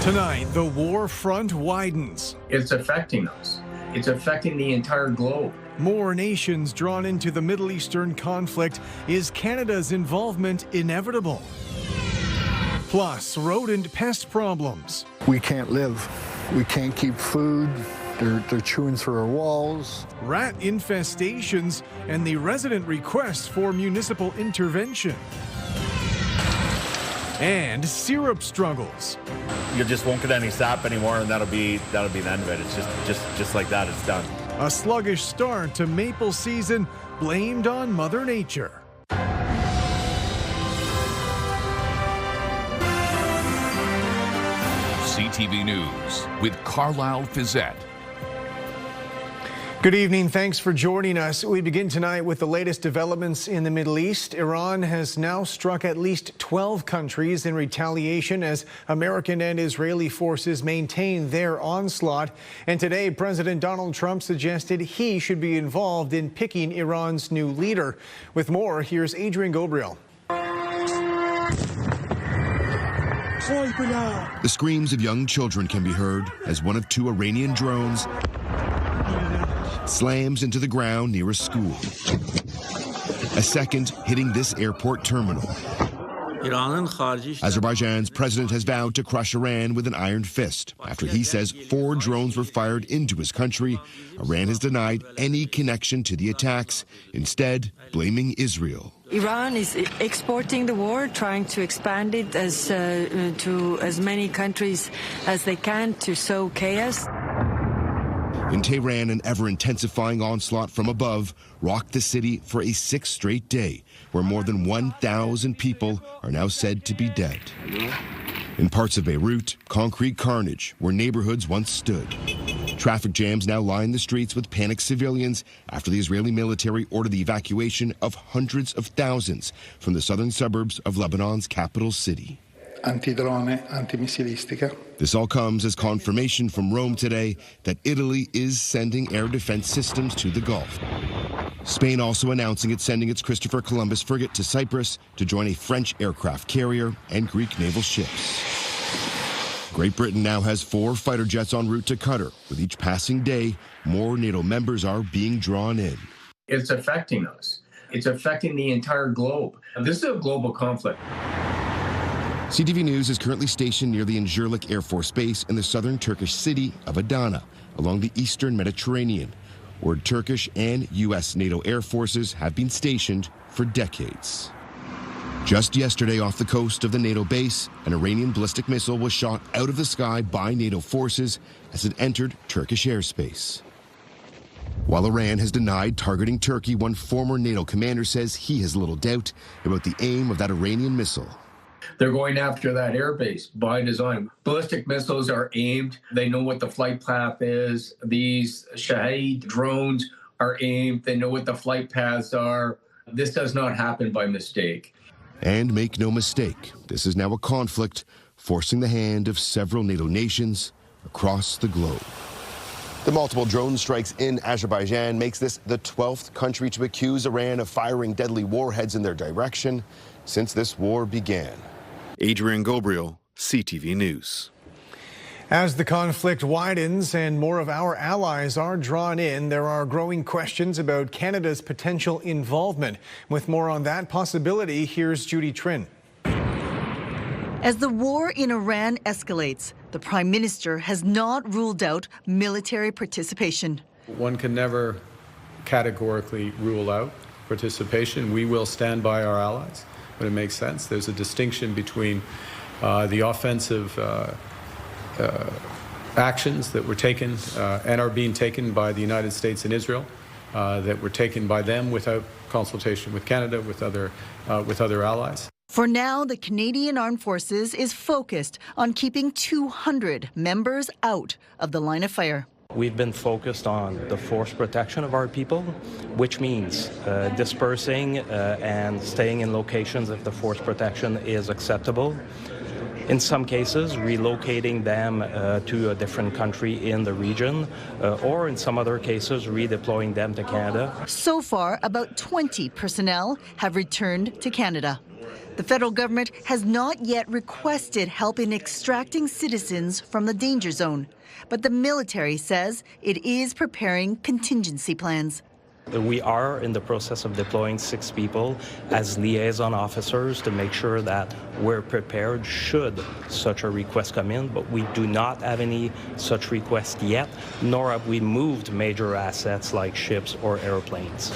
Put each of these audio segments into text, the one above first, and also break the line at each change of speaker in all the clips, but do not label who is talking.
Tonight, the war front widens.
It's affecting us. It's affecting the entire globe.
More nations drawn into the Middle Eastern conflict. Is Canada's involvement inevitable? Plus, rodent pest problems.
We can't live. We can't keep food. They're chewing through our walls.
Rat infestations and the resident requests for municipal intervention. And syrup struggles.
You just won't get any sap anymore, and that'll be the end of it. It's just like that. It's done.
A sluggish start to maple season, blamed on Mother Nature.
CTV News with Carlisle Fizette.
Good evening. Thanks for joining us. We begin tonight with the latest developments in the Middle East. Iran has now struck at least 12 countries in retaliation as American and Israeli forces maintain their onslaught. And today, President Donald Trump suggested he should be involved in picking Iran's new leader. With more, here's Adrian Gabriel.
The screams of young children can be heard as one of two Iranian drones slams into the ground near a school. A second hitting this airport terminal. Azerbaijan's president has vowed to crush Iran with an iron fist after he says 4 drones were fired into his country. Iran has denied any connection to the attacks, instead blaming Israel.
Iran is exporting the war, trying to expand it to as many countries as they can to sow chaos.
In Tehran, an ever-intensifying onslaught from above rocked the city for a 6th straight day, where more than 1,000 people are now said to be dead. In parts of Beirut, concrete carnage where neighborhoods once stood. Traffic jams now line the streets with panicked civilians after the Israeli military ordered the evacuation of hundreds of thousands from the southern suburbs of Lebanon's capital city. This all comes as confirmation from Rome today that Italy is sending air defense systems to the Gulf. Spain also announcing it's sending its Christopher Columbus frigate to Cyprus to join a French aircraft carrier and Greek naval ships. Great Britain now has 4 fighter jets en route to Qatar. With each passing day, more NATO members are being drawn in.
It's affecting us. It's affecting the entire globe. This is a global conflict.
CTV News is currently stationed near the Incirlik Air Force Base in the southern Turkish city of Adana, along the eastern Mediterranean, where Turkish and U.S. NATO air forces have been stationed for decades. Just yesterday off the coast of the NATO base, an Iranian ballistic missile was shot out of the sky by NATO forces as it entered Turkish airspace. While Iran has denied targeting Turkey, one former NATO commander says he has little doubt about the aim of that Iranian missile.
They're going after that airbase by design. Ballistic missiles are aimed. They know what the flight path is. These Shahed drones are aimed. They know what the flight paths are. This does not happen by mistake.
And make no mistake, this is now a conflict forcing the hand of several NATO nations across the globe. The multiple drone strikes in Azerbaijan makes this the 12th country to accuse Iran of firing deadly warheads in their direction since this war began. Adrian Gabriel, CTV News.
As the conflict widens and more of our allies are drawn in, there are growing questions about Canada's potential involvement. With more on that possibility, here's Judy Trin.
As the war in Iran escalates, the Prime Minister has not ruled out military participation.
One can never categorically rule out participation. We will stand by our allies when it makes sense. There's a distinction between the offensive actions that were taken and are being taken by the United States and Israel, that were taken by them without consultation with Canada, with other allies.
For now, the Canadian Armed Forces is focused on keeping 200 members out of the line of fire.
We've been focused on the force protection of our people, which means dispersing and staying in locations if the force protection is acceptable. In some cases, relocating them to a different country in the region, or in some other cases, redeploying them to Canada.
So far, about 20 personnel have returned to Canada. The federal government has not yet requested help in extracting citizens from the danger zone, but the military says it is preparing contingency plans.
We are in the process of deploying 6 people as liaison officers to make sure that we're prepared should such a request come in, but we do not have any such request yet, nor have we moved major assets like ships or airplanes.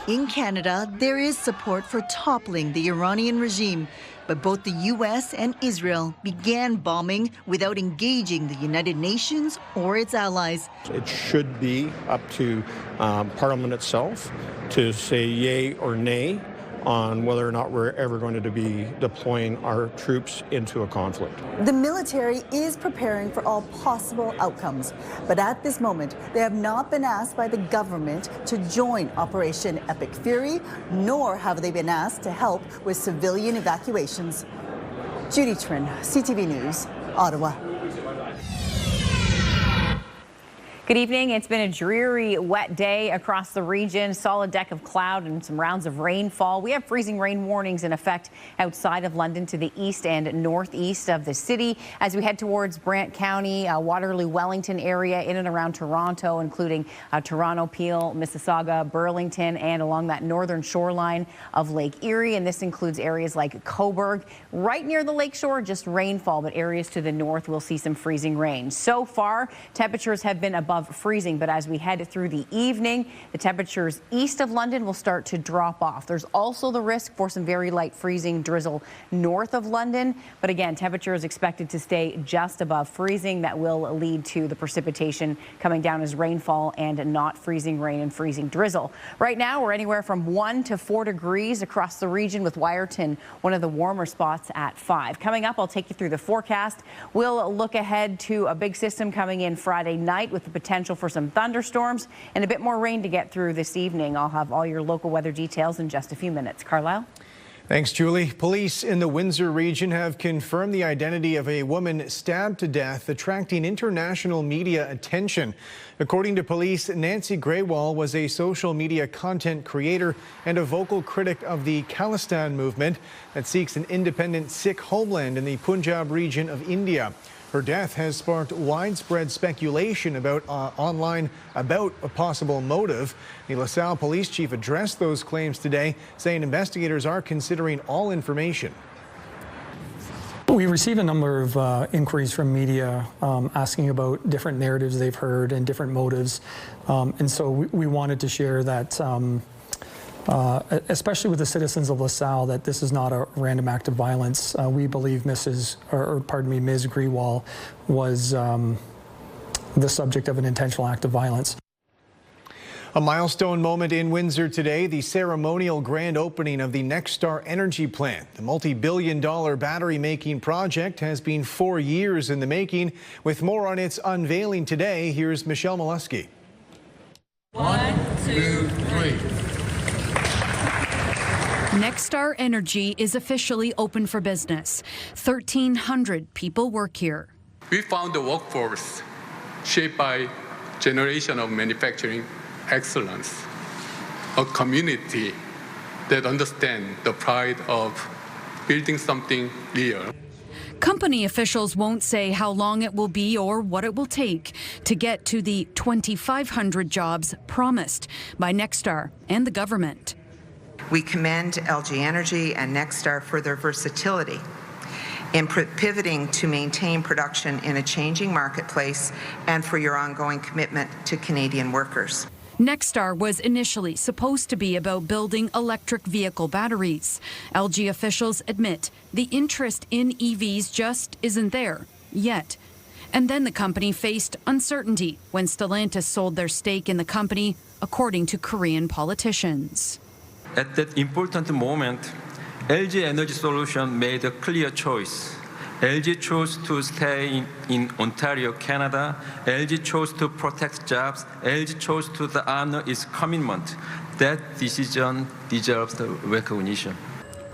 In Canada, there is support for toppling the Iranian regime, but both the U.S. and Israel began bombing without engaging the United Nations or its allies.
It should be up to Parliament itself to say yay or nay on whether or not we're ever going to be deploying our troops into a conflict.
The military is preparing for all possible outcomes, but at this moment, they have not been asked by the government to join Operation Epic Fury, nor have they been asked to help with civilian evacuations. Judy Trin, CTV News, Ottawa.
Good evening. It's been a dreary, wet day across the region. Solid deck of cloud and some rounds of rainfall. We have freezing rain warnings in effect outside of London to the east and northeast of the city. As we head towards Brant County, Waterloo, Wellington area, in and around Toronto, including Toronto, Peel, Mississauga, Burlington, and along that northern shoreline of Lake Erie. And this includes areas like Cobourg. Right near the lakeshore, just rainfall, but areas to the north will see some freezing rain. So far, temperatures have been above freezing, but as we head through the evening, the temperatures east of London will start to drop off. There's also the risk for some very light freezing drizzle north of London, but again, temperature is expected to stay just above freezing. That will lead to the precipitation coming down as rainfall and not freezing rain and freezing drizzle. Right now, we're anywhere from 1 to 4 degrees across the region, with Wyerton one of the warmer spots at 5. Coming up, I'll take you through the forecast. We'll look ahead to a big system coming in Friday night with the potential for some thunderstorms and a bit more rain to get through this evening. I'll have all your local weather details in just a few minutes. Carlisle?
Thanks, Julie. Police in the Windsor region have confirmed the identity of a woman stabbed to death, attracting international media attention. According to police, Nancy Grewal was a social media content creator and a vocal critic of the Khalistan movement that seeks an independent Sikh homeland in the Punjab region of India. Her death has sparked widespread speculation online about a possible motive. The LaSalle police chief addressed those claims today, saying investigators are considering all information.
We receive a number of inquiries from media asking about different narratives they've heard and different motives. And so we wanted to share that, especially with the citizens of LaSalle, that this is not a random act of violence. We believe Ms. Grewal was the subject of an intentional act of violence.
A milestone moment in Windsor today, the ceremonial grand opening of the NextStar Energy plant. The multi-billion-dollar battery-making project has been 4 years in the making. With more on its unveiling today, here's Michelle Molesky.
1, 2, 3. NextStar Energy is officially open for business. 1,300 people work here.
We found a workforce shaped by generation of manufacturing excellence, a community that understands the pride of building something real.
Company officials won't say how long it will be or what it will take to get to the 2,500 jobs promised by NextStar and the government.
We commend LG Energy and NextStar for their versatility in pivoting to maintain production in a changing marketplace and for your ongoing commitment to Canadian workers.
NextStar was initially supposed to be about building electric vehicle batteries. LG officials admit the interest in EVs just isn't there yet. And then the company faced uncertainty when Stellantis sold their stake in the company, according to Korean politicians.
At that important moment, LG Energy Solution made a clear choice. LG chose to stay in Ontario, Canada. LG chose to protect jobs. LG chose to honor its commitment. That decision deserves the recognition.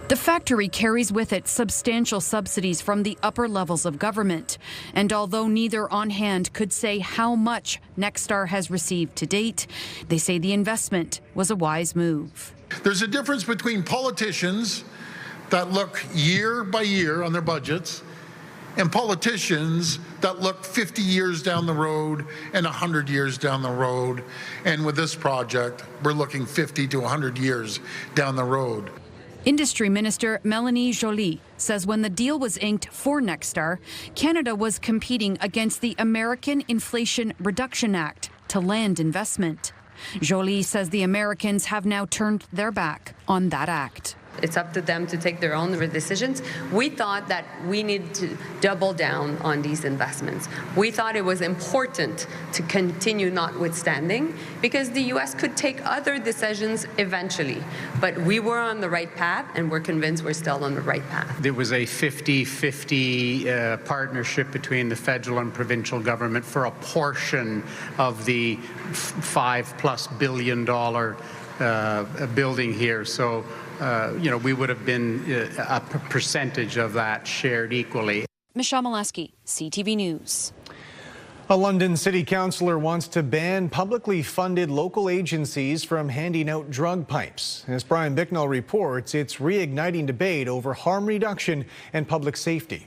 The factory carries with it substantial subsidies from the upper levels of government. And although neither on hand could say how much NextStar has received to date, they say the investment was a wise move.
There's a difference between politicians that look year by year on their budgets, and politicians that look 50 years down the road and 100 years down the road. And with this project, we're looking 50 to 100 years down the road.
Industry Minister Melanie Joly says when the deal was inked for NextStar, Canada was competing against the American Inflation Reduction Act to land investment. Joly says the Americans have now turned their back on that act.
It's up to them to take their own decisions. We thought that we needed to double down on these investments. We thought it was important to continue notwithstanding because the U.S. could take other decisions eventually. But we were on the right path, and we're convinced we're still on the right path.
There was a 50-50 partnership between the federal and provincial government for a portion of the $5+ billion building here. So, we would have been a percentage of that shared equally.
Michelle Molesky, CTV News.
A London city councillor wants to ban publicly funded local agencies from handing out drug pipes. As Brian Bicknell reports, it's reigniting debate over harm reduction and public safety.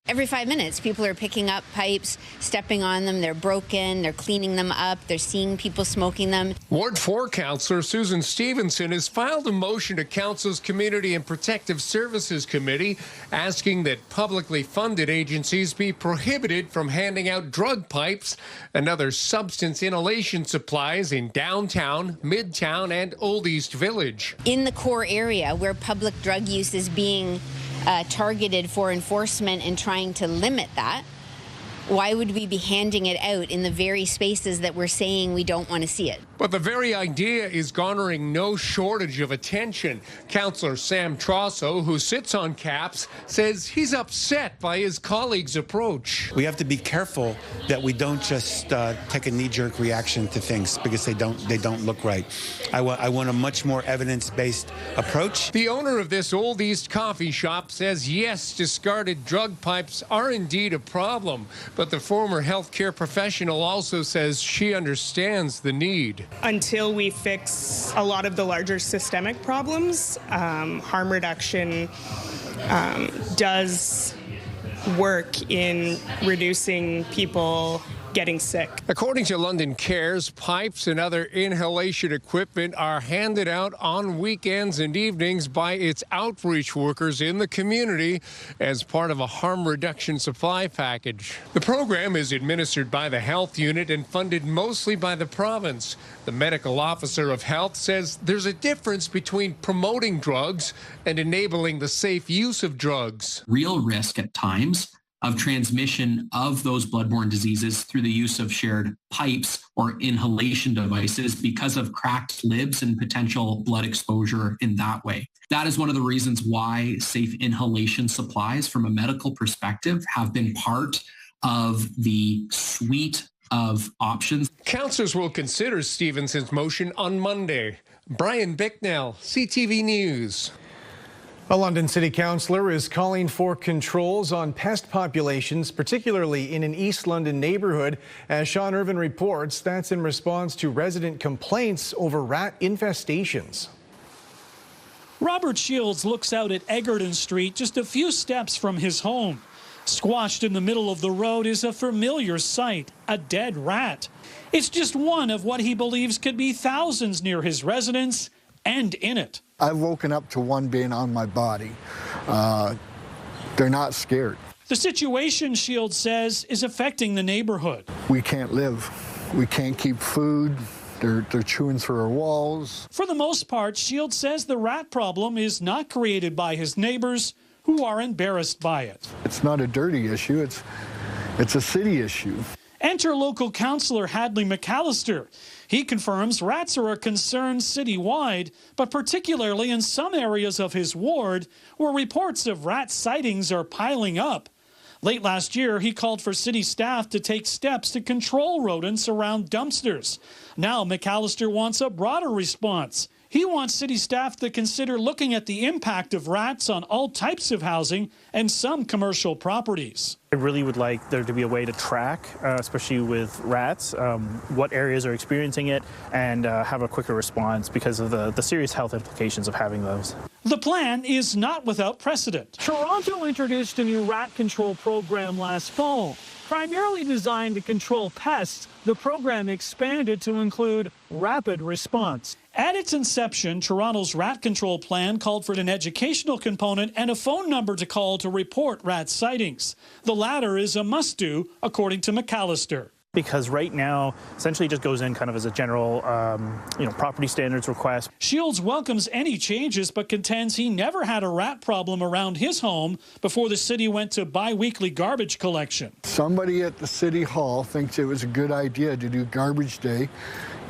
Every 5 minutes, people are picking up pipes, stepping on them, they're broken, they're cleaning them up, they're seeing people smoking them.
Ward 4 councillor Susan Stevenson has filed a motion to Council's Community and Protective Services Committee asking that publicly funded agencies be prohibited from handing out drug pipes and other substance inhalation supplies in downtown, Midtown, and Old East Village.
In the core area where public drug use is being targeted for enforcement and trying to limit that, why would we be handing it out in the very spaces that we're saying we don't want to see it?
But the very idea is garnering no shortage of attention. Councillor Sam Trosso, who sits on CAPS, says he's upset by his colleagues' approach.
We have to be careful that we don't just take a knee-jerk reaction to things because they don't look right. I want a much more evidence-based approach.
The owner of this Old East coffee shop says yes, discarded drug pipes are indeed a problem. But the former healthcare professional also says she understands the need.
Until we fix a lot of the larger systemic problems, harm reduction does work in reducing people getting sick.
According to London Cares, pipes and other inhalation equipment are handed out on weekends and evenings by its outreach workers in the community as part of a harm reduction supply package. The program is administered by the health unit and funded mostly by the province. The medical officer of health says there's a difference between promoting drugs and enabling the safe use of drugs.
Real risk at times of transmission of those bloodborne diseases through the use of shared pipes or inhalation devices because of cracked libs and potential blood exposure in that way. That is one of the reasons why safe inhalation supplies from a medical perspective have been part of the suite of options.
Councillors will consider Stevenson's motion on Monday. Brian Bicknell, CTV News.
A London city councillor is calling for controls on pest populations, particularly in an East London neighbourhood. As Sean Irvin reports, that's in response to resident complaints over rat infestations.
Robert Shields looks out at Egerton Street just a few steps from his home. Squashed in the middle of the road is a familiar sight, a dead rat. It's just one of what he believes could be thousands near his residence and in it.
I've woken up to one being on my body. They're not scared.
The situation, Shields says, is affecting the neighborhood.
We can't live. We can't keep food. They're chewing through our walls.
For the most part, Shields says the rat problem is not created by his neighbors, who are embarrassed by it.
It's not a dirty issue. It's a city issue.
Enter local councillor Hadley McAllister. He confirms rats are a concern citywide, but particularly in some areas of his ward where reports of rat sightings are piling up. Late last year, he called for city staff to take steps to control rodents around dumpsters. Now McAllister wants a broader response, He wants city staff to consider looking at the impact of rats on all types of housing and some commercial properties.
I really would like there to be a way to track, especially with rats, what areas are experiencing it, and have a quicker response because of the serious health implications of having those.
The plan is not without precedent.
Toronto introduced a new rat control program last fall. Primarily designed to control pests, the program expanded to include rapid response.
At its inception, Toronto's rat control plan called for an educational component and a phone number to call to report rat sightings. The latter is a must-do, according to McAllister.
Because right now, essentially it just goes in kind of as a general, property standards request.
Shields welcomes any changes, but contends he never had a rat problem around his home before the city went to bi-weekly garbage collection.
Somebody at the City Hall thinks it was a good idea to do garbage day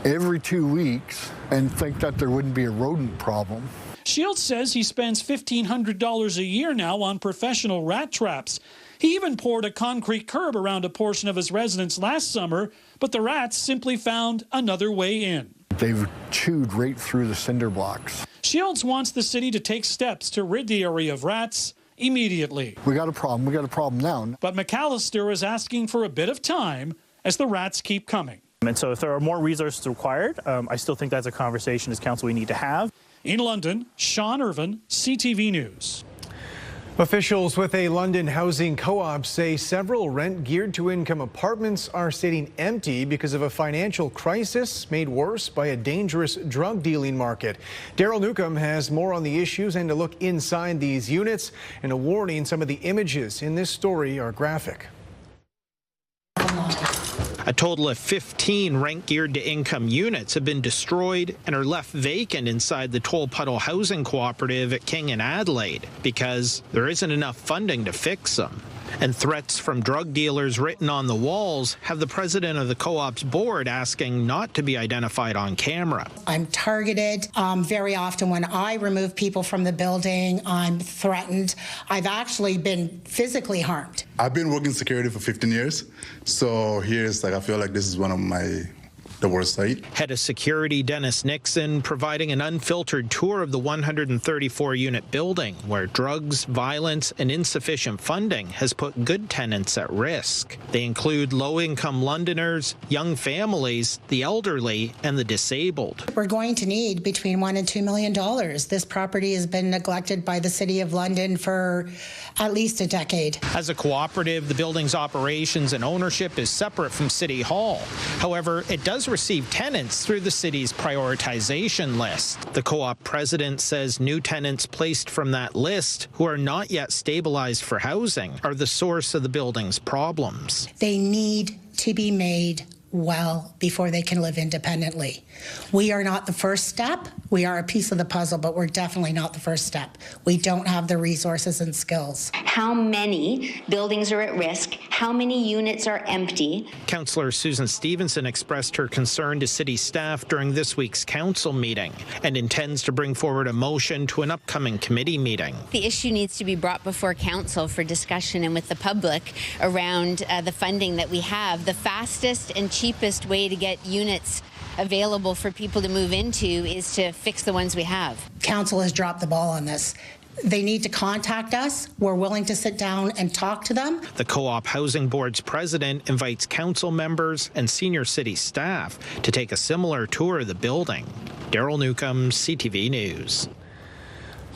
every 2 weeks and think that there wouldn't be a rodent problem.
Shields says he spends $1,500 a year now on professional rat traps. He even poured a concrete curb around a portion of his residence last summer, but the rats simply found another way in.
They've chewed right through the cinder blocks.
Shields wants the city to take steps to rid the area of rats immediately.
We got a problem now.
But McAllister is asking for a bit of time as the rats keep coming.
And so if there are more resources required, I still think that's a conversation as council we need to have.
In London, Sean Irvin, CTV News.
Officials with a London housing co-op say several rent-geared-to-income apartments are sitting empty because of a financial crisis made worse by a dangerous drug dealing market. Daryl Newcomb has more on the issues and to look inside these units, and a warning: some of the images in this story are graphic.
A total of 15 rent-geared-to-income units have been destroyed and are left vacant inside the Toll Puddle Housing Cooperative at King and Adelaide because there isn't enough funding to fix them. And threats from drug dealers written on the walls have the president of the co-op's board asking not to be identified on camera.
I'm targeted. Very often when I remove people from the building, I'm threatened. I've actually been physically harmed.
I've been working security for 15 years, so here's I feel like this is one of the worst site.
Head of security Dennis Nixon providing an unfiltered tour of the 134-unit building where drugs, violence, and insufficient funding has put good tenants at risk. They include low-income Londoners, young families, the elderly, and the disabled.
We're going to need between $1 and $2 million. This property has been neglected by the City of London for at least a decade.
As a cooperative, the building's operations and ownership is separate from City Hall. However, it does receive tenants through the city's prioritization list. The co-op president says new tenants placed from that list who are not yet stabilized for housing are the source of the building's problems.
They need to be made well before they can live independently. We are not the first step. We are a piece of the puzzle, but we're definitely not the first step. We don't have the resources and skills.
How many buildings are at risk? How many units are empty?
Councillor Susan Stevenson expressed her concern to city staff during this week's council meeting and intends to bring forward a motion to an upcoming committee meeting.
The issue needs to be brought before council for discussion and with the public around the funding that we have. The fastest and cheapest way to get units available for people to move into is to fix the ones we have.
Council has dropped the ball on this. They need to contact us. We're willing to sit down and talk to them.
The Co-op Housing Board's president invites council members and senior city staff to take a similar tour of the building. Daryl Newcomb, CTV News.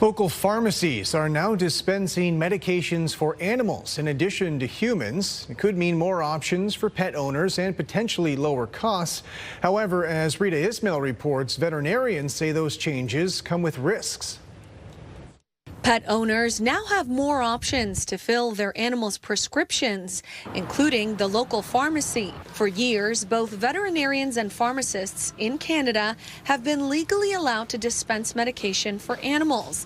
Local pharmacies are now dispensing medications for animals in addition to humans. It could mean more options for pet owners and potentially lower costs. However, as Rita Ismail reports, veterinarians say those changes come with risks.
Pet owners now have more options to fill their animals' prescriptions, including the local pharmacy. For years, both veterinarians and pharmacists in Canada have been legally allowed to dispense medication for animals.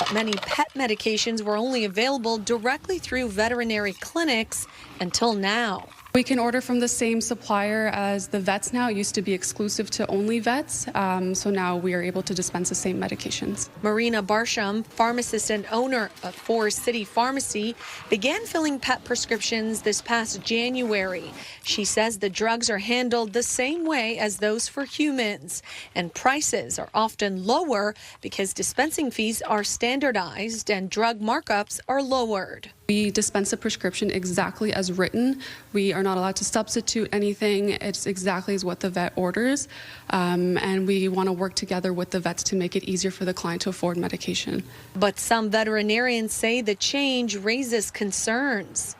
But many pet medications were only available directly through veterinary clinics until now.
We can order from the same supplier as the vets now. It used to be exclusive to only vets, so now we are able to dispense the same medications.
Marina Barsham, pharmacist and owner of Forest City Pharmacy, began filling pet prescriptions this past January. She says the drugs are handled the same way as those for humans, and prices are often lower because dispensing fees are standardized and drug markups are lowered.
We dispense a prescription exactly as written. We are not allowed to substitute anything. It's exactly as what the vet orders. And we want to work together with the vets to make it easier for the client to afford medication.
But some veterinarians say the change raises concerns.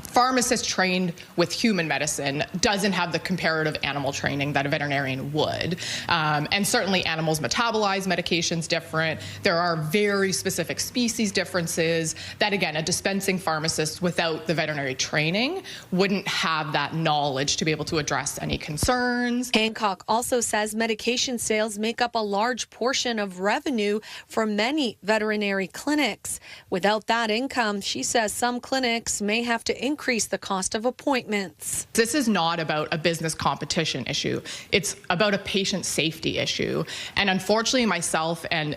Pharmacist trained with human medicine doesn't have the comparative animal training that a veterinarian would. And certainly animals metabolize medications different. There are very specific species differences that, again, a dispensing pharmacist without the veterinary training wouldn't have that knowledge to be able to address any concerns.
Hancock also says medication sales make up a large portion of revenue for many veterinary clinics. Without that income, she says some clinics may have to increase the cost of appointments.
This is not about a business competition issue. It's about a patient safety issue. And unfortunately, myself and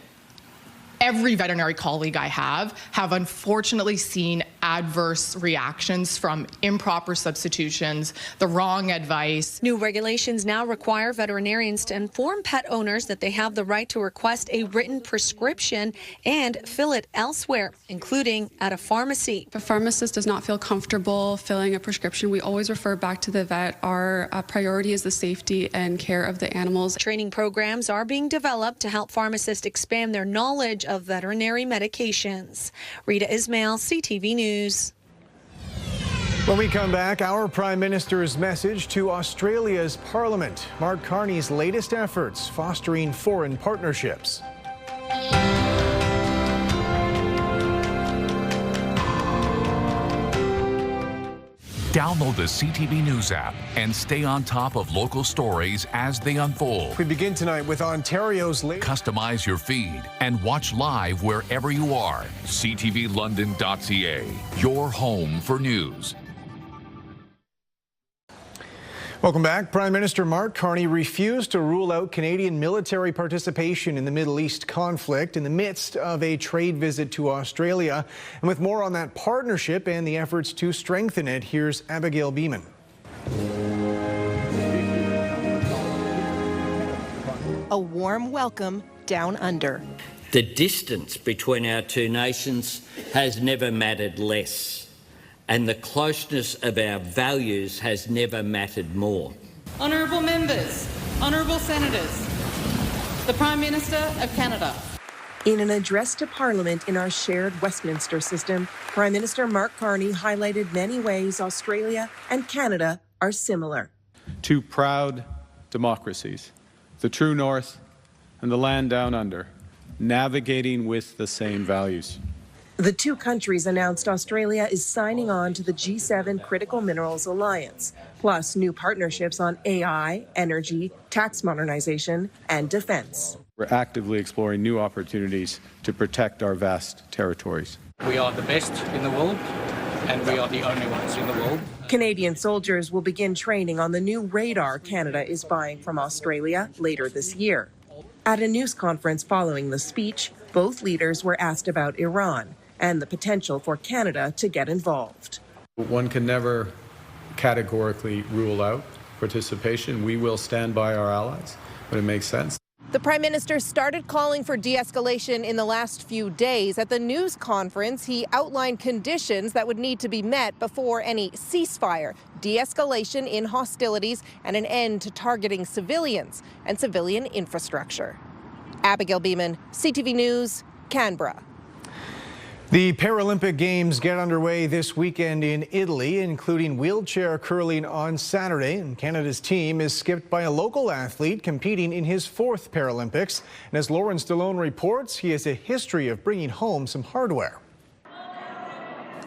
every veterinary colleague I have unfortunately seen adverse reactions from improper substitutions, the wrong advice.
New regulations now require veterinarians to inform pet owners that they have the right to request a written prescription and fill it elsewhere, including at a pharmacy.
If a pharmacist does not feel comfortable filling a prescription, we always refer back to the vet. Our priority is the safety and care of the animals.
Training programs are being developed to help pharmacists expand their knowledge of veterinary medications. Rita Ismail, CTV News.
When we come back, our Prime Minister's message to Australia's Parliament. Mark Carney's latest efforts fostering foreign partnerships.
Download the CTV News app and stay on top of local stories as they unfold.
We begin tonight with Ontario's latest.
Customize your feed and watch live wherever you are. ctvlondon.ca, your home for news.
Welcome back. Prime Minister Mark Carney refused to rule out Canadian military participation in the Middle East conflict in the midst of a trade visit to Australia. And with more on that partnership and the efforts to strengthen it, here's Abigail Beeman.
A warm welcome down under.
The distance between our two nations has never mattered less. And the closeness of our values has never mattered more.
Honourable members, honourable senators, the Prime Minister of Canada.
In an address to Parliament in our shared Westminster system, Prime Minister Mark Carney highlighted many ways Australia and Canada are similar.
Two proud democracies, the true north and the land down under, navigating with the same values.
The two countries announced Australia is signing on to the G7 Critical Minerals Alliance, plus new partnerships on AI, energy, tax modernization, and defense.
We're actively exploring new opportunities to protect our vast territories.
We are the best in the world, and we are the only ones in the world.
Canadian soldiers will begin training on the new radar Canada is buying from Australia later this year. At a news conference following the speech, both leaders were asked about Iran and the potential for Canada to get involved.
One can never categorically rule out participation. We will stand by our allies when it makes sense.
The Prime Minister started calling for de-escalation in the last few days. At the news conference, he outlined conditions that would need to be met before any ceasefire, de-escalation in hostilities, and an end to targeting civilians and civilian infrastructure. Abigail Beeman, CTV News, Canberra.
The Paralympic Games get underway this weekend in Italy, including wheelchair curling on Saturday. And Canada's team is skipped by a local athlete competing in his 4th Paralympics. And as Lauren Stallone reports, he has a history of bringing home some hardware.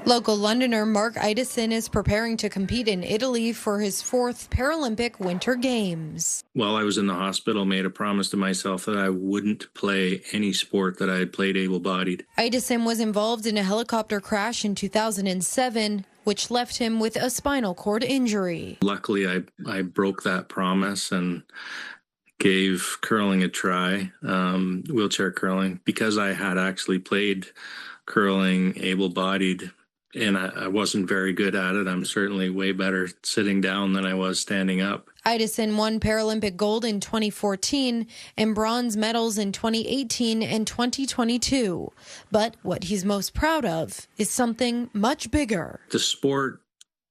Local Londoner Mark Idison is preparing to compete in Italy for his 4th Paralympic Winter Games.
While I was in the hospital, made a promise to myself that I wouldn't play any sport that I had played able-bodied.
Idison was involved in a helicopter crash in 2007, which left him with a spinal cord injury.
Luckily, I broke that promise and gave curling a try, wheelchair curling, because I had actually played curling able-bodied. And I wasn't very good at it. I'm certainly way better sitting down than I was standing up.
Idison won Paralympic gold in 2014 and bronze medals in 2018 and 2022. But what he's most proud of is something much bigger.
The sport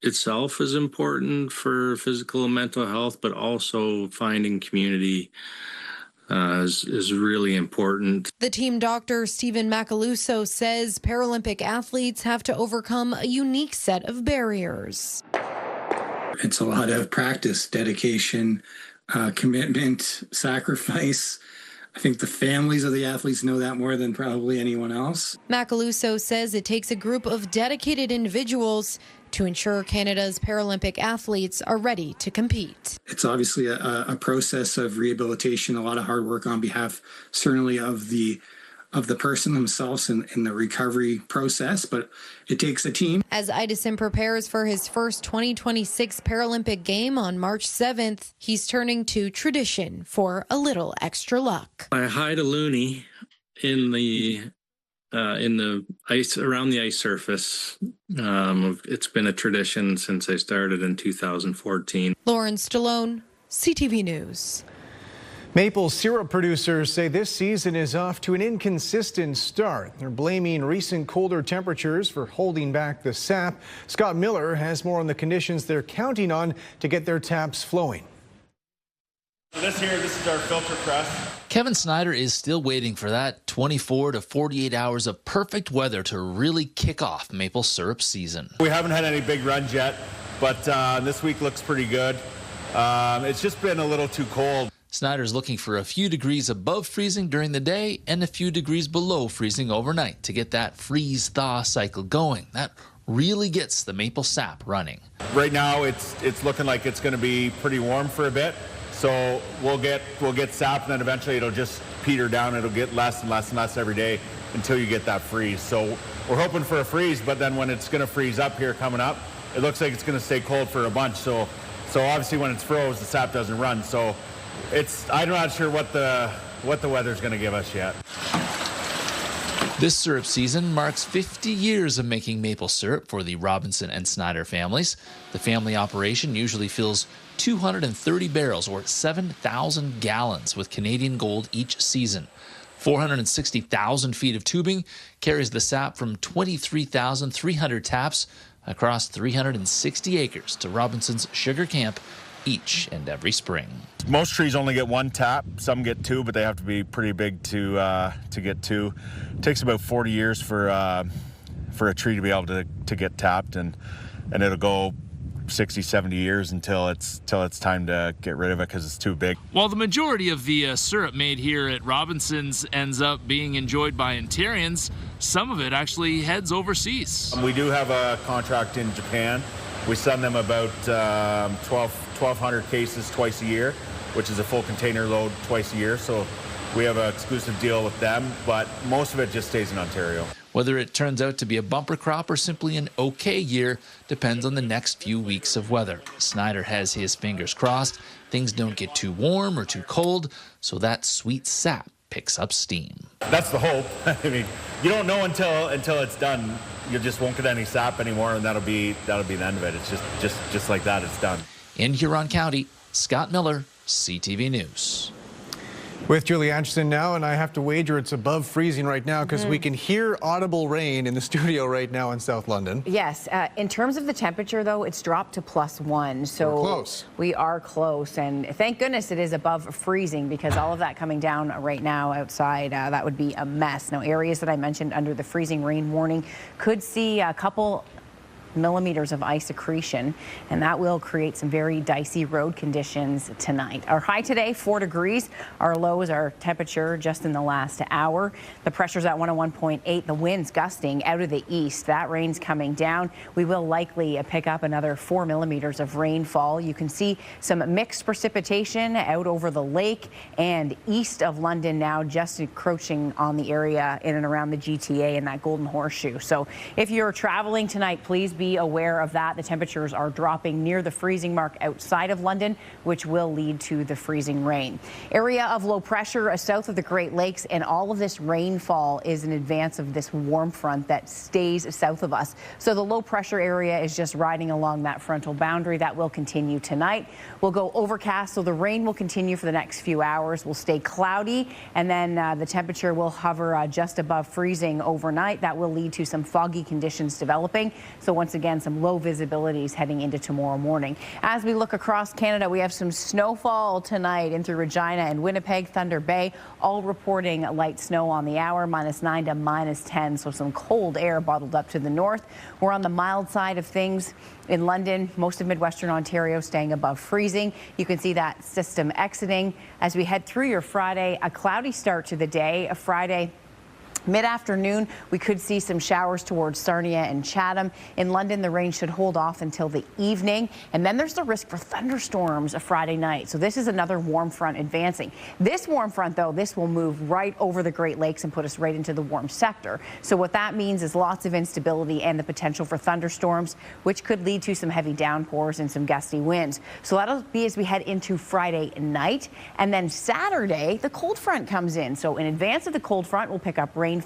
itself is important for physical and mental health, but also finding community is really important.
The team doctor, Stephen Macaluso, says Paralympic athletes have to overcome a unique set of barriers.
It's a lot of practice, dedication, commitment, sacrifice. I think the families of the athletes know that more than probably anyone else.
Macaluso says it takes a group of dedicated individuals to ensure Canada's Paralympic athletes are ready to compete.
It's obviously a process of rehabilitation, a lot of hard work on behalf, certainly of the person themselves in the recovery process, but it takes a team.
As Idison prepares for his first 2026 Paralympic game on March 7th, he's turning to tradition for a little extra luck.
I hide a loonie in the ice, around the ice surface. It's been a tradition since I started in 2014.
Lauren Stallone, CTV News.
Maple syrup producers say this season is off to an inconsistent start. They're blaming recent colder temperatures for holding back the sap. Scott Miller has more on the conditions they're counting on to get their taps flowing.
This is our filter press.
Kevin Snyder is still waiting for that 24 to 48 hours of perfect weather to really kick off maple syrup season.
We haven't had any big runs yet, but this week looks pretty good. It's just been a little too cold.
Snyder's looking for a few degrees above freezing during the day and a few degrees below freezing overnight to get that freeze-thaw cycle going. That really gets the maple sap running.
Right now, it's looking like it's going to be pretty warm for a bit. So we'll get sap, and then eventually it'll just peter down. It'll get less and less and less every day until you get that freeze. So we're hoping for a freeze, but then when it's going to freeze up here coming up, it looks like it's going to stay cold for a bunch. So obviously when it's froze, the sap doesn't run. So I'm not sure what the weather's going to give us yet.
This syrup season marks 50 years of making maple syrup for the Robinson and Snyder families. The family operation usually fills 230 barrels or 7,000 gallons with Canadian Gold each season. 460,000 feet of tubing carries the sap from 23,300 taps across 360 acres to Robinson's sugar camp each and every spring.
Most trees only get one tap. Some get two, but they have to be pretty big to get two. It takes about 40 years for a tree to be able to get tapped, and it'll go 60, 70 years until it's time to get rid of it because it's too big.
While the majority of the syrup made here at Robinson's ends up being enjoyed by Ontarians, some of it actually heads overseas.
We do have a contract in Japan. We send them about 1,200 cases twice a year, which is a full container load twice a year. So we have an exclusive deal with them, but most of it just stays in Ontario.
Whether it turns out to be a bumper crop or simply an okay year depends on the next few weeks of weather. Snyder has his fingers crossed. Things don't get too warm or too cold, so that sweet sap picks up steam.
That's the hope. I mean, you don't know until it's done. You just won't get any sap anymore, and that'll be the end of it. It's just like that. It's done.
In Huron County, Scott Miller, CTV News.
With Julie Atchison now, and I have to wager it's above freezing right now because we can hear audible rain in the studio right now in South London.
Yes. In terms of the temperature, though, it's dropped to +1. So
we're close.
We are close. And thank goodness it is above freezing because all of that coming down right now outside, that would be a mess. Now, areas that I mentioned under the freezing rain warning could see a couple millimeters of ice accretion, and that will create some very dicey road conditions tonight. Our high today, 4 degrees. Our lows are temperature just in the last hour. The pressure's at 101.8. The winds gusting out of the east. That rain's coming down. We will likely pick up another 4 millimeters of rainfall. You can see some mixed precipitation out over the lake and east of London now, just encroaching on the area in and around the GTA and that Golden Horseshoe. So if you're traveling tonight, please be aware of that. The temperatures are dropping near the freezing mark outside of London, which will lead to the freezing rain. Area of low pressure south of the Great Lakes, and all of this rainfall is in advance of this warm front that stays south of us. So the low pressure area is just riding along that frontal boundary. That will continue tonight. We'll go overcast, so the rain will continue for the next few hours. We'll stay cloudy, and then the temperature will hover just above freezing overnight. That will lead to some foggy conditions developing. So once again, some low visibilities heading into tomorrow morning. As we look across Canada, we have some snowfall tonight in through Regina and Winnipeg, Thunder Bay, all reporting light snow on the hour, -9 to -10. So some cold air bottled up to the north. We're on the mild side of things in London. Most of Midwestern Ontario staying above freezing. You can see that system exiting as we head through your Friday. A cloudy start to the day. A Friday mid-afternoon, we could see some showers towards Sarnia and Chatham. In London, the rain should hold off until the evening. And then there's the risk for thunderstorms a Friday night. So this is another warm front advancing. This warm front, though, this will move right over the Great Lakes and put us right into the warm sector. So what that means is lots of instability and the potential for thunderstorms, which could lead to some heavy downpours and some gusty winds. So that'll be as we head into Friday night. And then Saturday, the cold front comes in. So in advance of the cold front, we'll pick up rainfall.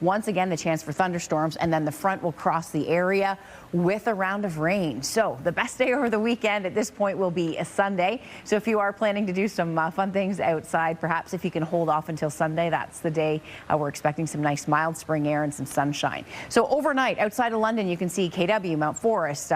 Once again, the chance for thunderstorms, and then the front will cross the area with a round of rain. So the best day over the weekend at this point will be a Sunday. So if you are planning to do some fun things outside, perhaps if you can hold off until Sunday, that's the day we're expecting some nice mild spring air and some sunshine. So overnight outside of London, you can see KW, Mount Forest,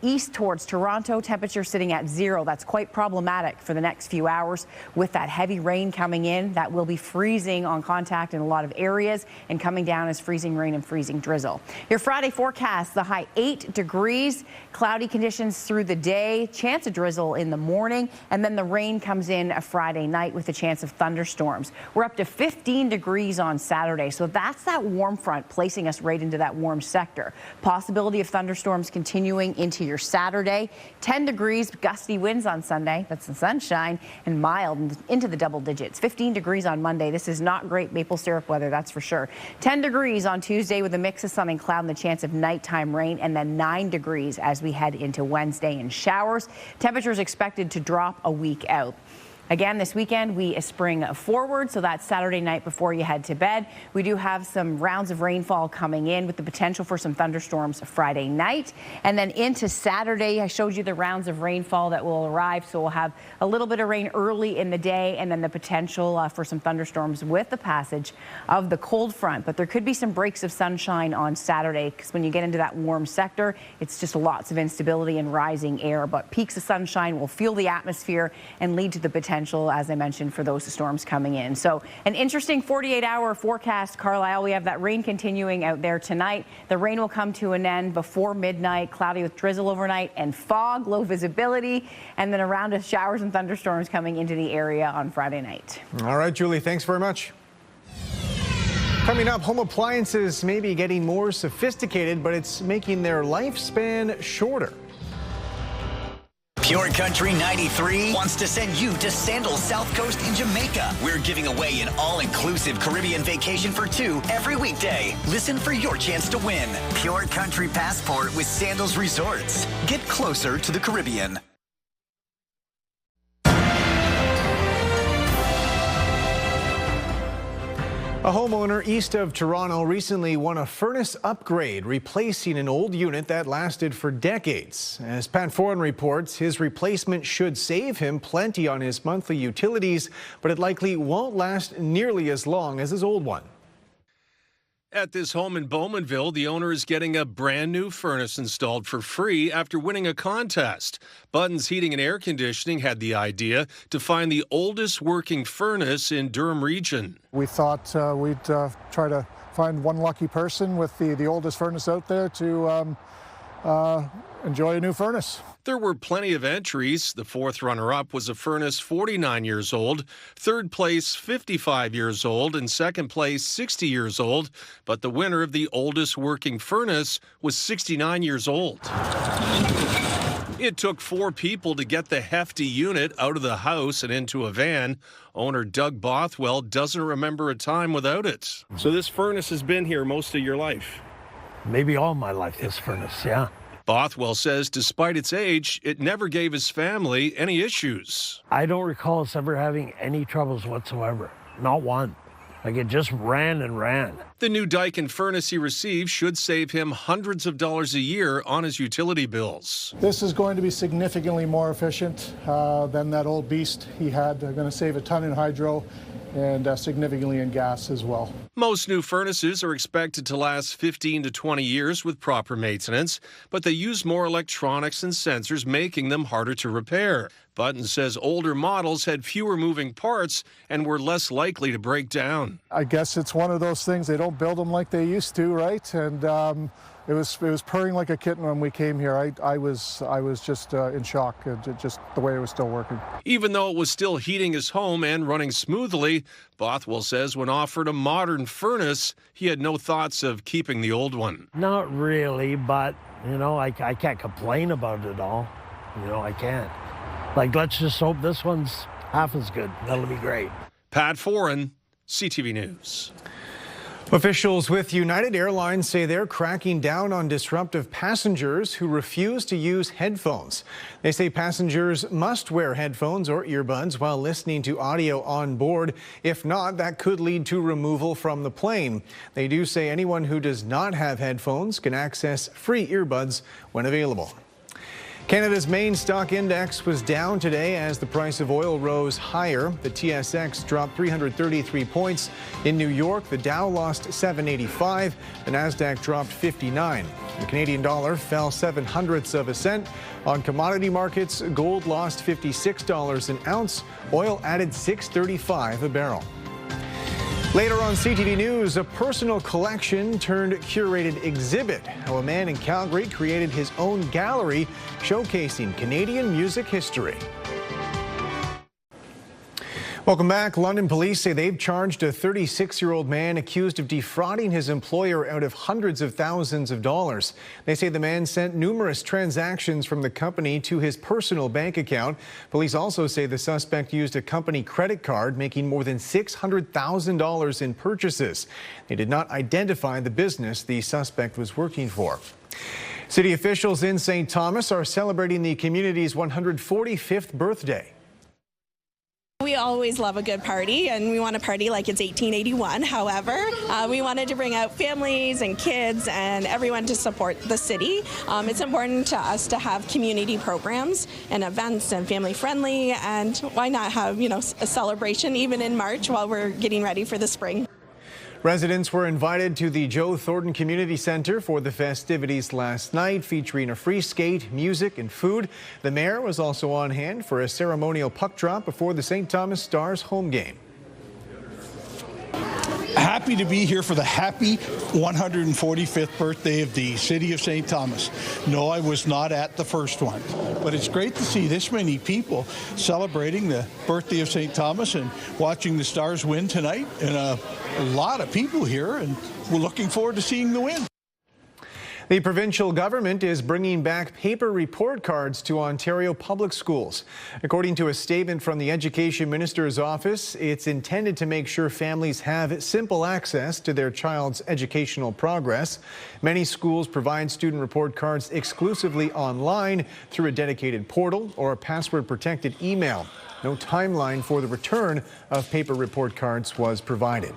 east towards Toronto, temperature sitting at 0. That's quite problematic for the next few hours with that heavy rain coming in. That will be freezing on contact in a lot of areas and coming down as freezing rain and freezing drizzle. Your Friday forecast, the high 8 degrees, cloudy conditions through the day, chance of drizzle in the morning, and then the rain comes in a Friday night with a chance of thunderstorms. We're up to 15 degrees on Saturday, so that's that warm front placing us right into that warm sector. Possibility of thunderstorms continuing into your Saturday. 10 degrees, gusty winds on Sunday. That's the sunshine, and mild into the double digits. 15 degrees on Monday. This is not great maple syrup weather, that's for sure. 10 degrees on Tuesday with a mix of sun and cloud and the chance of nighttime rain, and then 9 degrees as we head into Wednesday and showers. Temperatures expected to drop a week out. Again, this weekend, we spring forward, so that's Saturday night before you head to bed. We do have some rounds of rainfall coming in with the potential for some thunderstorms Friday night. And then into Saturday, I showed you the rounds of rainfall that will arrive, so we'll have a little bit of rain early in the day and then the potential for some thunderstorms with the passage of the cold front. But there could be some breaks of sunshine on Saturday because when you get into that warm sector, it's just lots of instability and rising air. But peaks of sunshine will fuel the atmosphere and lead to the potential, as I mentioned, for those storms coming in. So an interesting 48-hour forecast, Carlisle. We have that rain continuing out there tonight. The rain will come to an end before midnight, cloudy with drizzle overnight and fog, low visibility, and then a round of showers and thunderstorms coming into the area on Friday night.
All right, Julie, thanks very much. Coming up, home appliances may be getting more sophisticated, but it's making their lifespan shorter.
Pure Country 93 wants to send you to Sandals South Coast in Jamaica. We're giving away an all-inclusive Caribbean vacation for 2 every weekday. Listen for your chance to win. Pure Country Passport with Sandals Resorts. Get closer to the Caribbean.
A homeowner east of Toronto recently won a furnace upgrade, replacing an old unit that lasted for decades. As Pat Foran reports, his replacement should save him plenty on his monthly utilities, but it likely won't last nearly as long as his old one.
At this home in Bowmanville, the owner is getting a brand new furnace installed for free after winning a contest. Buttons Heating and Air Conditioning had the idea to find the oldest working furnace in Durham region.
We thought we'd try to find one lucky person with the oldest furnace out there to enjoy a new furnace.
There were plenty of entries. The fourth runner-up was a furnace 49 years old, third place 55 years old, and second place 60 years old. But the winner of the oldest working furnace was 69 years old. It took 4 people to get the hefty unit out of the house and into a van. Owner Doug Bothwell doesn't remember a time without it.
So this furnace has been here most of your life?
Maybe all my life, this furnace, yeah.
Bothwell says despite its age, it never gave his family any issues.
I don't recall us ever having any troubles whatsoever. Not one. Like, it just ran and ran.
The new Daikin furnace he received should save him hundreds of dollars a year on his utility bills.
This is going to be significantly more efficient than that old beast he had. They're going to save a ton in hydro and significantly in gas as well.
Most new furnaces are expected to last 15 to 20 years with proper maintenance, but they use more electronics and sensors, making them harder to repair. Button says older models had fewer moving parts and were less likely to break down.
I guess it's one of those things, they don't build them like they used to, right? And it was purring like a kitten when we came here. I was just in shock, just the way it was still working.
Even though it was still heating his home and running smoothly, Bothwell says when offered a modern furnace, he had no thoughts of keeping the old one.
Not really, but, you know, I can't complain about it all. You know, I can't. Like, let's just hope this one's half as good. That'll be great.
Pat Foran, CTV News.
Officials with United Airlines say they're cracking down on disruptive passengers who refuse to use headphones. They say passengers must wear headphones or earbuds while listening to audio on board. If not, that could lead to removal from the plane. They do say anyone who does not have headphones can access free earbuds when available. Canada's main stock index was down today as the price of oil rose higher. The TSX dropped 333 points. In New York, the Dow lost 785. The Nasdaq dropped 59. The Canadian dollar fell 0.07 of a cent. On commodity markets, gold lost $56 an ounce. Oil added $6.35 a barrel. Later on CTV News, a personal collection turned curated exhibit. How a man in Calgary created his own gallery showcasing Canadian music history. Welcome back. London police say they've charged a 36-year-old man accused of defrauding his employer out of hundreds of thousands of dollars. They say the man sent numerous transactions from the company to his personal bank account. Police also say the suspect used a company credit card, making more than $600,000 in purchases. They did not identify the business the suspect was working for. City officials in St. Thomas are celebrating the community's 145th birthday.
We always love a good party, and we want to party like it's 1881. However, we wanted to bring out families and kids and everyone to support the city. It's important to us to have community programs and events and family friendly, and why not have, a celebration even in March while we're getting ready for the spring.
Residents were invited to the Joe Thornton Community Center for the festivities last night, featuring a free skate, music, and food. The mayor was also on hand for a ceremonial puck drop before the St. Thomas Stars home game.
Happy to be here for the happy 145th birthday of the city of St. Thomas. No, I was not at the first one, but it's great to see this many people celebrating the birthday of St. Thomas and watching the Stars win tonight, and a lot of people here, and we're looking forward to seeing the win.
The provincial government is bringing back paper report cards to Ontario public schools. According to a statement from the Education Minister's office, it's intended to make sure families have simple access to their child's educational progress. Many schools provide student report cards exclusively online through a dedicated portal or a password-protected email. No timeline for the return of paper report cards was provided.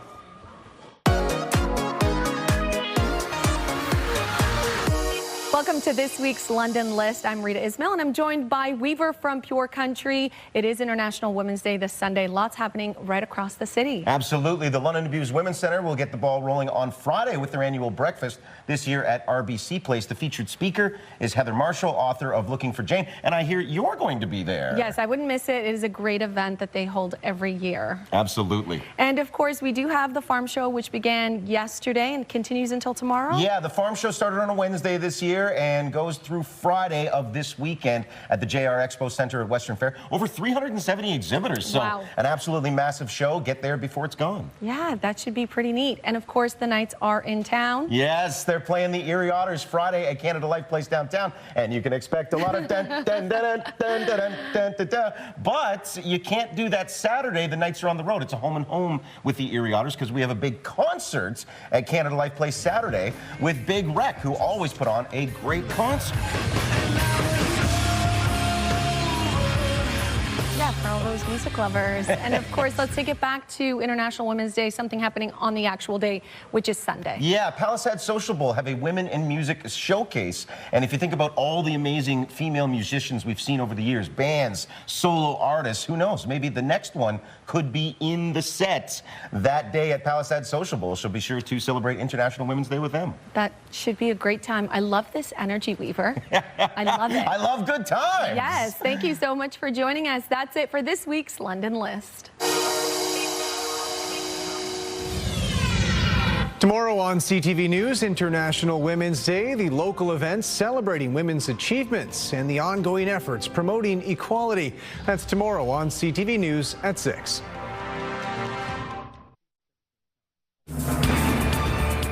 Welcome to this week's London List. I'm Rita Ismail, and I'm joined by Weaver from Pure Country. It is International Women's Day this Sunday. Lots happening right across the city.
Absolutely. The London Abuse Women's Centre will get the ball rolling on Friday with their annual breakfast this year at RBC Place. The featured speaker is Heather Marshall, author of Looking for Jane, and I hear you're going to be there.
Yes, I wouldn't miss it. It is a great event that they hold every year.
Absolutely.
And of course, we do have the farm show, which began yesterday and continues until tomorrow.
Yeah, the farm show started on a Wednesday this year. year and goes through Friday of this weekend at the JR Expo Center at Western Fair. Over 370 exhibitors, so
wow.
An absolutely massive show. Get there before it's gone.
Yeah, that should be pretty neat. And of course, the Knights are in town.
Yes, they're playing the Erie Otters Friday at Canada Life Place downtown, and you can expect a lot of dun, dun, dun, dun, dun, dun, dun, dun, dun. But you can't do that Saturday. The Knights are on the road. It's a home and home with the Erie Otters because we have a big concert at Canada Life Place Saturday with Big Rec, who always put on a great concert.
Yeah, for all those music lovers. And of course, let's take it back to International Women's Day, something happening on the actual day, which is Sunday.
Yeah, Palisade Social Bowl have a Women in Music showcase. And if you think about all the amazing female musicians we've seen over the years, bands, solo artists, who knows, maybe the next one could be in the set that day at Palisade Social Bowl. So be sure to celebrate International Women's Day with them.
That should be a great time. I love this energy, Weaver. I love it.
I love good times.
Yes, thank you so much for joining us. That's it for this week's London List.
Tomorrow on CTV News, International Women's Day, the local events celebrating women's achievements and the ongoing efforts promoting equality. That's tomorrow on CTV News at 6.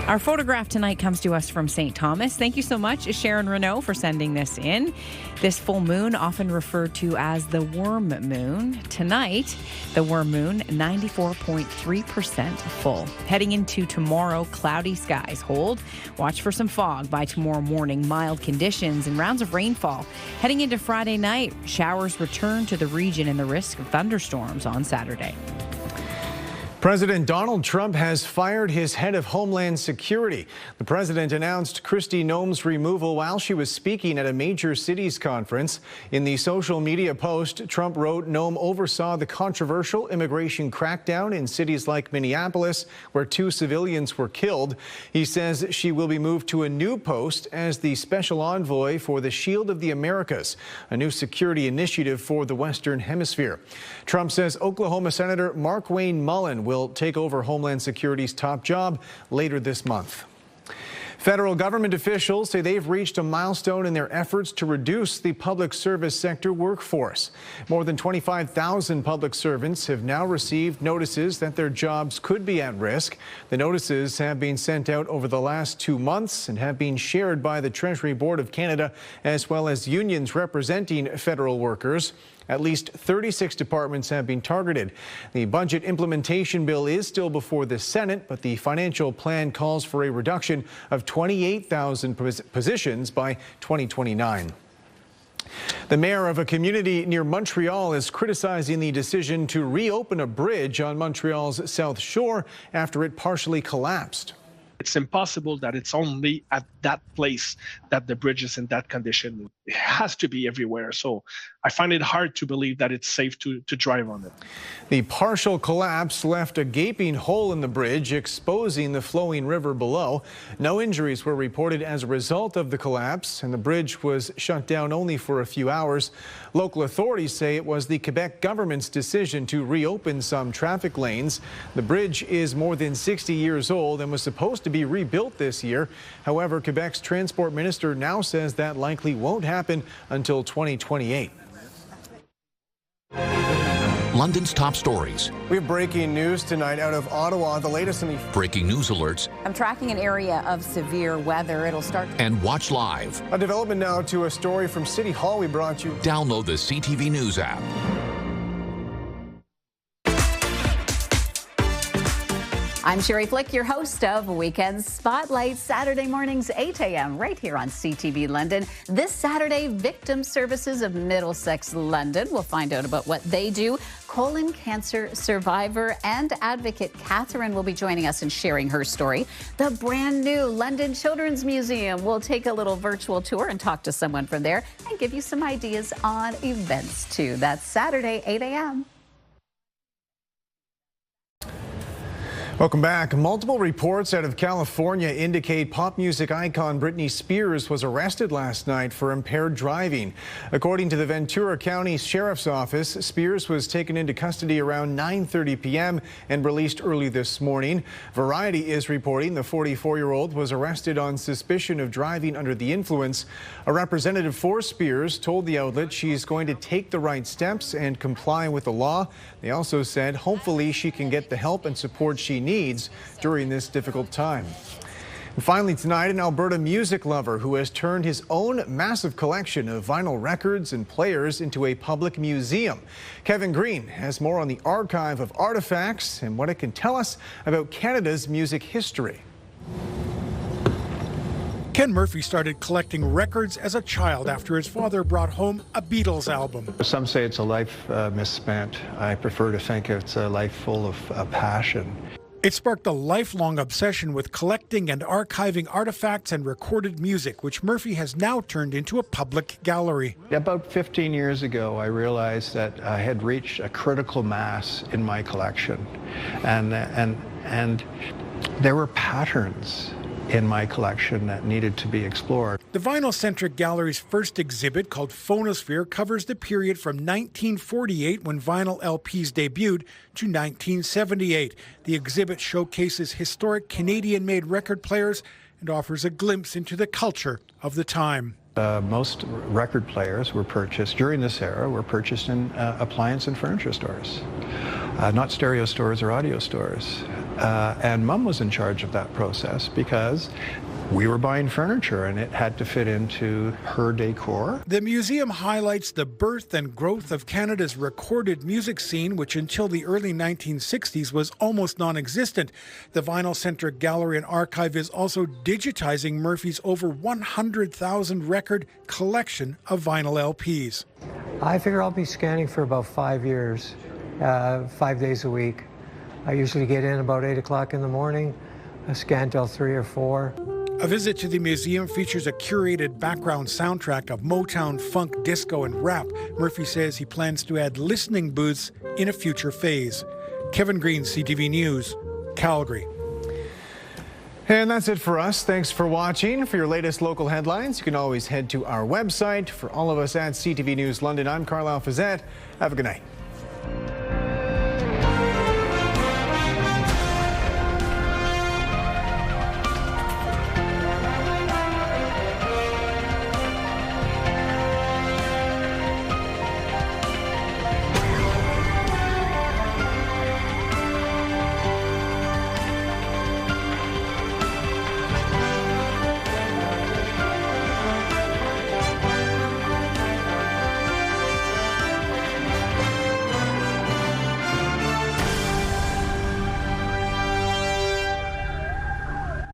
Our photograph tonight comes to us from St. Thomas. Thank you so much, Sharon Renault, for sending this in. This full moon, often referred to as the worm moon. Tonight, the worm moon, 94.3% full. Heading into tomorrow, cloudy skies hold. Watch for some fog by tomorrow morning, mild conditions and rounds of rainfall. Heading into Friday night, showers return to the region and the risk of thunderstorms on Saturday.
President Donald Trump has fired his head of Homeland Security. The president announced Kristi Noem's removal while she was speaking at a major cities conference. In the social media post, Trump wrote Noem oversaw the controversial immigration crackdown in cities like Minneapolis, where 2 civilians were killed. He says she will be moved to a new post as the special envoy for the Shield of the Americas, a new security initiative for the Western Hemisphere. Trump says Oklahoma Senator Markwayne Mullin will take over Homeland Security's top job later this month. Federal government officials say they've reached a milestone in their efforts to reduce the public service sector workforce. More than 25,000 public servants have now received notices that their jobs could be at risk. The notices have been sent out over the last 2 months and have been shared by the Treasury Board of Canada as well as unions representing federal workers. At least 36 departments have been targeted. The budget implementation bill is still before the Senate, but the financial plan calls for a reduction of 28,000 positions by 2029. The mayor of a community near Montreal is criticizing the decision to reopen a bridge on Montreal's South Shore after it partially collapsed.
It's impossible that it's only at that place that the bridge is in that condition. It has to be everywhere. So I find it hard to believe that it's safe to drive on it.
The partial collapse left a gaping hole in the bridge, exposing the flowing river below. No injuries were reported as a result of the collapse, and the bridge was shut down only for a few hours. Local authorities say it was the Quebec government's decision to reopen some traffic lanes. The bridge is more than 60 years old and was supposed to be rebuilt this year. However, Quebec's transport minister now says that likely won't happen until 2028.
London's top stories.
We have breaking news tonight out of Ottawa. The latest in the
breaking news alerts.
I'm tracking an area of severe weather. It'll start.
And watch live.
A development now to a story from City Hall we brought you.
Download the CTV News app.
I'm Sherry Flick, your host of Weekend Spotlight, Saturday mornings, 8 a.m. right here on CTV London. This Saturday, Victim Services of Middlesex, London. We'll find out about what they do. Colon cancer survivor and advocate Catherine will be joining us and sharing her story. The brand new London Children's Museum will take a little virtual tour and talk to someone from there and give you some ideas on events too. That's Saturday, 8 a.m.
Welcome back. Multiple reports out of California indicate pop music icon Britney Spears was arrested last night for impaired driving. According to the Ventura County Sheriff's Office, Spears was taken into custody around 9:30 p.m. and released early this morning. Variety is reporting the 44-year-old was arrested on suspicion of driving under the influence. A representative for Spears told the outlet she's going to take the right steps and comply with the law. They also said hopefully she can get the help and support she needs during this difficult time. And finally tonight, an Alberta music lover who has turned his own massive collection of vinyl records and players into a public museum. Kevin Green has more on the archive of artifacts and what it can tell us about Canada's music history.
Ken Murphy started collecting records as a child after his father brought home a Beatles album.
Some say it's a life misspent. I prefer to think it's a life full of passion.
It sparked a lifelong obsession with collecting and archiving artifacts and recorded music, which Murphy has now turned into a public gallery.
About 15 years ago, I realized that I had reached a critical mass in my collection, and there were patterns in my collection that needed to be explored.
The Vinyl-Centric Gallery's first exhibit, called Phonosphere, covers the period from 1948, when vinyl LPs debuted, to 1978. The exhibit showcases historic Canadian-made record players and offers a glimpse into the culture of the time.
Most record players were purchased during this era were purchased in appliance and furniture stores, not stereo stores or audio stores. And Mum was in charge of that process because we were buying furniture and it had to fit into her decor.
The museum highlights the birth and growth of Canada's recorded music scene, which until the early 1960s was almost non-existent. The Vinyl-Centric Gallery and Archive is also digitizing Murphy's over 100,000 record collection of vinyl LPs.
I figure I'll be scanning for about 5 years, 5 days a week. I usually get in about 8 o'clock in the morning, I scan till 3 or 4.
A visit to the museum features a curated background soundtrack of Motown, funk, disco, and rap. Murphy says he plans to add listening booths in a future phase. Kevin Green, CTV News, Calgary.
And that's it for us. Thanks for watching. For your latest local headlines, you can always head to our website. For all of us at CTV News London, I'm Carlisle Fazette. Have a good night.